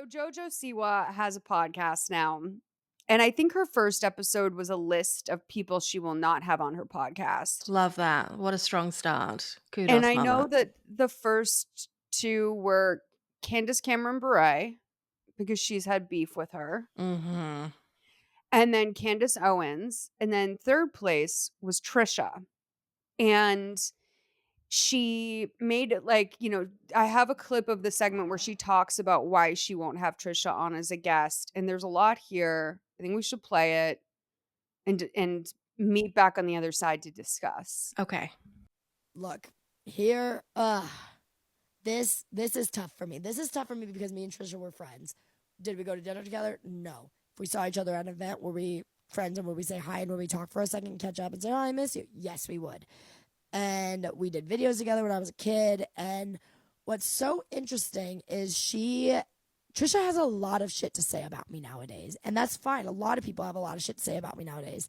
So JoJo Siwa has a podcast now. And I think her first episode was a list of people she will not have on her podcast. Love that. What a strong start. And Kudos, I know mother. that the first two were Candace Cameron Bure, because she's had beef with her. Mhm. And then Candace Owens. And then third place was Trisha. And she made it like, I have a clip of the segment where she talks about why she won't have Trisha on as a guest. And there's a lot here. I think we should play it and meet back on the other side to discuss. Okay. Look, here, this is tough for me. This is tough for me because me and Trisha were friends. Did we go to dinner together? No. If we saw each other at an event, were we friends and where we say hi and where we talk for a second and catch up and say, oh, I miss you? Yes, we would. And we did videos together when I was a kid. And what's so interesting is Trisha has a lot of shit to say about me nowadays. And that's fine. A lot of people have a lot of shit to say about me nowadays.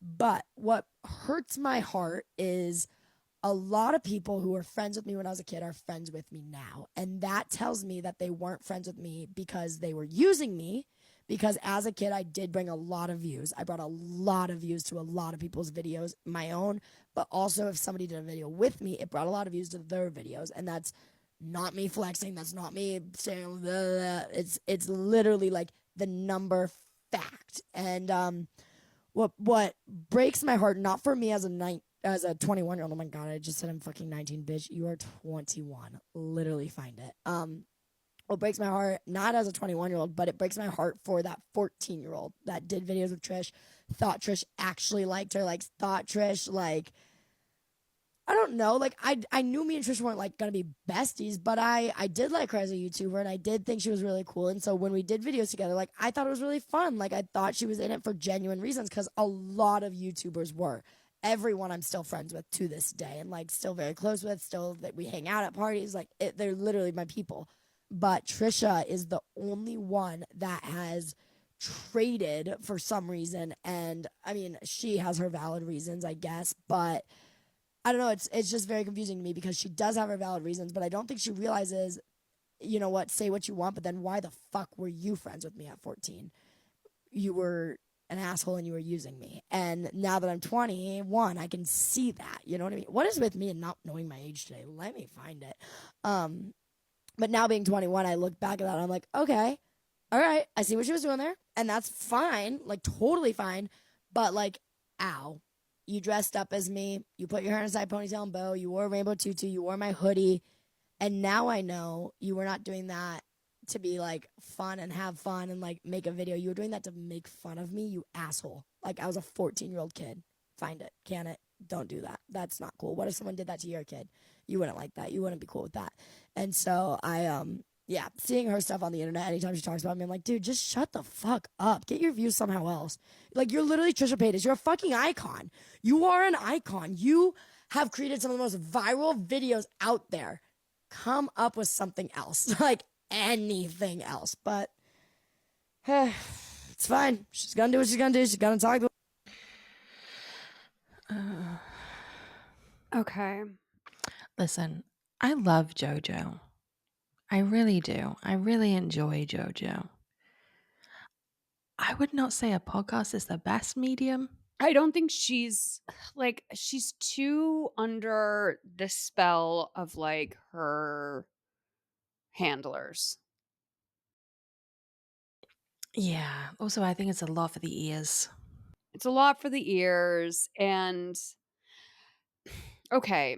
But what hurts my heart is a lot of people who were friends with me when I was a kid are friends with me now. And that tells me that they weren't friends with me because they were using me. Because as a kid, I did bring a lot of views. I brought a lot of views to a lot of people's videos, my own. But also, if somebody did a video with me, it brought a lot of views to their videos. And that's not me flexing. That's not me saying, blah, blah. It's literally like the number fact. And what breaks my heart, not for me as a 21-year-old. Oh my god, I just said I'm fucking 19, bitch. You are 21. Literally find it. What breaks my heart, not as a 21-year-old, but it breaks my heart for that 14-year-old that did videos with Trish, thought Trish actually liked her, like thought Trish, like, I don't know, like I knew me and Trish weren't like gonna be besties, but I did like her as a YouTuber and I did think she was really cool. And so when we did videos together, like I thought it was really fun. Like I thought she was in it for genuine reasons because a lot of YouTubers were. Everyone I'm still friends with to this day and like still very close with, still that we hang out at parties, like they're literally my people. But Trisha is the only one that has traded for some reason. And I mean, she has her valid reasons, I guess, but I don't know. It's just very confusing to me because she does have her valid reasons, but I don't think she realizes, you know what, say what you want, but then why the fuck were you friends with me at 14? You were an asshole and you were using me. And now that I'm 21, I can see that. You know what I mean? What is with me and not knowing my age today? Let me find it. But now being 21, I look back at that and I'm like, okay, all right, I see what she was doing there. And that's fine, like totally fine. But like, ow, you dressed up as me. You put your hair in a side ponytail and bow. You wore a rainbow tutu. You wore my hoodie. And now I know you were not doing that to be like fun and have fun and like make a video. You were doing that to make fun of me, you asshole. Like I was a 14-year-old kid. Find it. Can it? Don't do that. That's not cool. What if someone did that to your kid? You wouldn't like that. You wouldn't be cool with that. And so yeah, seeing her stuff on the internet anytime she talks about me, I'm like, dude, just shut the fuck up. Get your views somehow else. Like, you're literally TRISHA PAYTAS. You're a fucking icon. You are an icon. You have created some of the most viral videos out there. Come up with something else. Like, anything else. But, it's fine. She's gonna do what she's gonna do. She's gonna talk. Okay. Listen, I love JoJo. I really do. I really enjoy JoJo. I would not say a podcast is the best medium. I don't think she's too under the spell of like her handlers. Yeah. Also, I think it's a lot for the ears. It's a lot for the ears. And okay,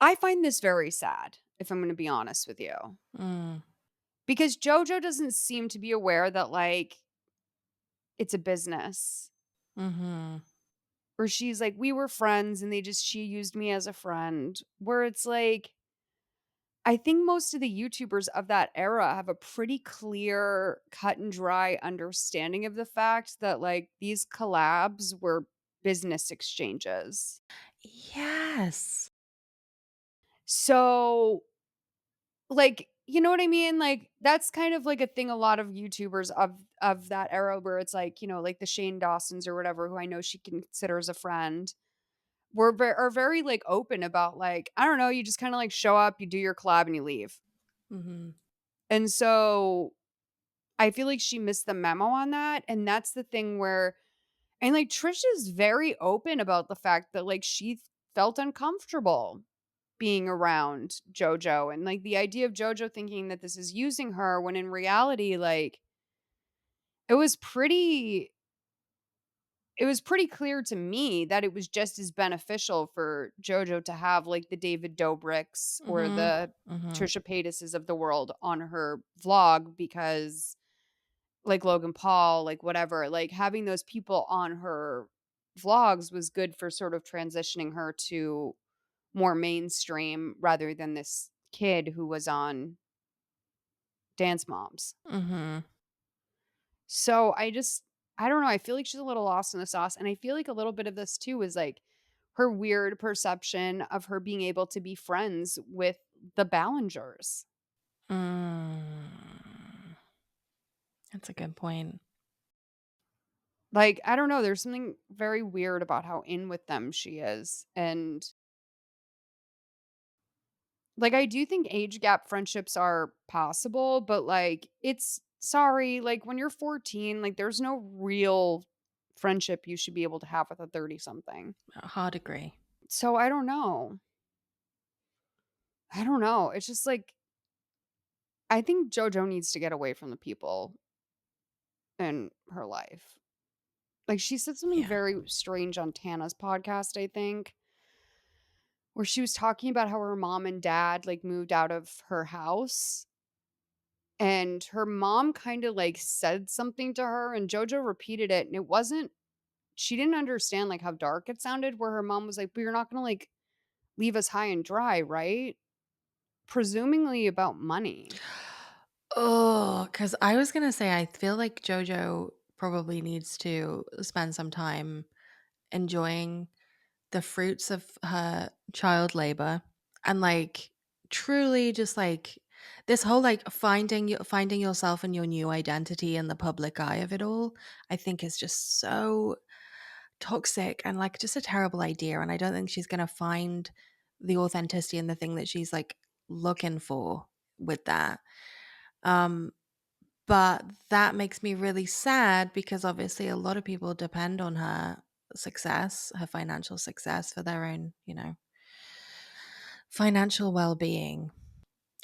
I find this very sad, if I'm going to be honest with you, Mm. because JoJo doesn't seem to be aware that like it's a business. Mm-hmm. Where she's like, we were friends and she used me as a friend. Where it's like, I think most of the YouTubers of that era have a pretty clear, cut and dry understanding of the fact that like these collabs were business exchanges. Yes. So, like, you know what I mean? Like, that's kind of like a thing a lot of YouTubers of that era where it's like, like the Shane Dawsons or whatever, who I know she considers a friend. are very, like, open about, like, I don't know, you just kinda, like, show up, you do your collab, and you leave. Mhm. And so, I feel like she missed the memo on that, and that's the thing where and, like, Trisha's very open about the fact that, like, she felt uncomfortable being around JoJo, and, like, the idea of JoJo thinking that this is using her when in reality, like, it was pretty it was pretty clear to me that it was just as beneficial for JoJo to have, like, the David Dobrik's or Mhm. the Mhm. Trisha Paytases of the world on her vlog because like Logan Paul, like whatever, like having those people on her vlogs was good for sort of transitioning her to more mainstream rather than this kid who was on Dance Moms. Mhm. So I don't know, I feel like she's a little lost in the sauce, and I feel like a little bit of this too is, like, her weird perception of her being able to be friends with the Ballingers. Mm. That's a good point. Like, I don't know, there's something very weird about how in with them she is, and, like, I do think age gap friendships are possible, but, like, it's sorry, like, when you're 14, like, there's no real friendship you should be able to have with a 30 something. Hard agree. So, I don't know. I don't know. It's just like I think JoJo needs to get away from the people in her life. Like, she said something Yeah. very strange on Tana's podcast, I think, where she was talking about how her mom and dad, like, moved out of her house, and her mom kinda, like, said something to her, and JoJo repeated it, and it wasn't she didn't understand, like, how dark it sounded, where her mom was like, "But you're not gonna, like, leave us high and dry, right?" Presumingly about money. Oh, because I was gonna say I feel like JoJo probably needs to spend some time enjoying the fruits of her child labor and, like, truly just, like, this whole, like, finding yourself and your new identity in the public eye of it all, I think is just so toxic and, like, just a terrible idea, and I don't think she's gonna find the authenticity in the thing that she's, like, looking for with that. Um, but that makes me really sad because obviously a lot of people depend on her success, her financial success for their own, financial well-being.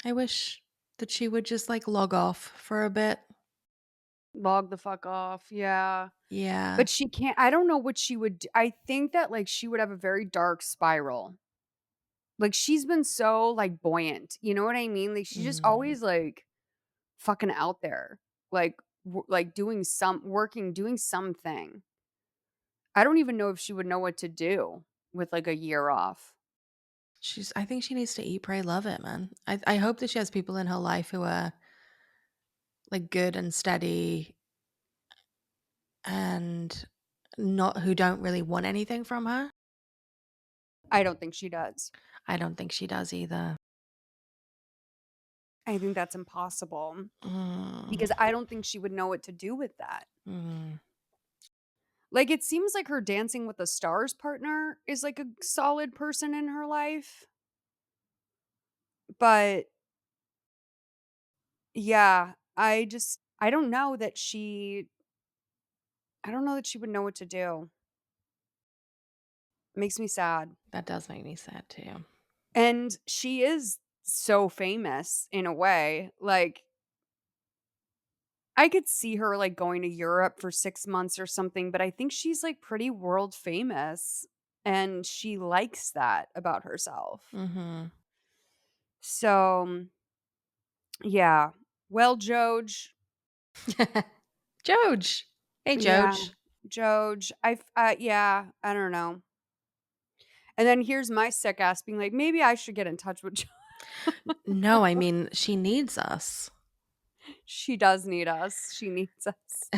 I wish that she would just, like, log off for a bit. Log the fuck off, yeah. Yeah. But she can't I don't know what she would do. I think that, like, she would have a very dark spiral. Like, she's been so, like, buoyant, you know what I mean? Like, she's just Mm. always, like, fucking out there, like, like, doing something. I don't even know if she would know what to do with, like, a year off. I think she needs to eat, pray, love it, man. I hope that she has people in her life who are, like, good and steady and not who don't really want anything from her. I don't think she does. I don't think she does either. I think that's impossible Mm, because I don't think she would know what to do with that. mm. Like, it seems like her Dancing with the Stars partner is, like, a solid person in her life, but yeah, I don't know that she would know what to do. Makes me sad. That does make me sad too. And she is so famous in a way, like, I could see her, like, going to Europe for 6 months or something, but I think she's, like, pretty world famous, and she likes that about herself. Mhm. So, yeah. Well, Joj, Joj. Hey, yeah, Joj. Joj, yeah, I don't know. And then here's my sick ass being like, "Maybe I should get in touch with Jo." No, I mean, she needs us. She does need us. She needs us.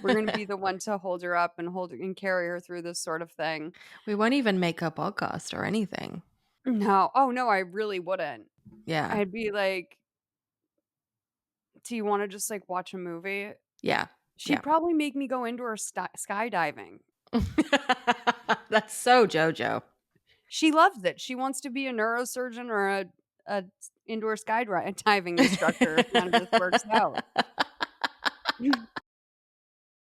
We're gonna be the one to hold her up and hold her and carry her through this sort of thing. We won't even make a podcast or anything. No. Oh, no, I really wouldn't. Yeah. I'd be like, "Do you wanna just, like, watch a movie?" Yeah. She'd Yeah. probably make me go indoor skydiving. That's so JoJo. She loves it. She wants to be a neurosurgeon or a indoor skydiving instructor if none of this works out.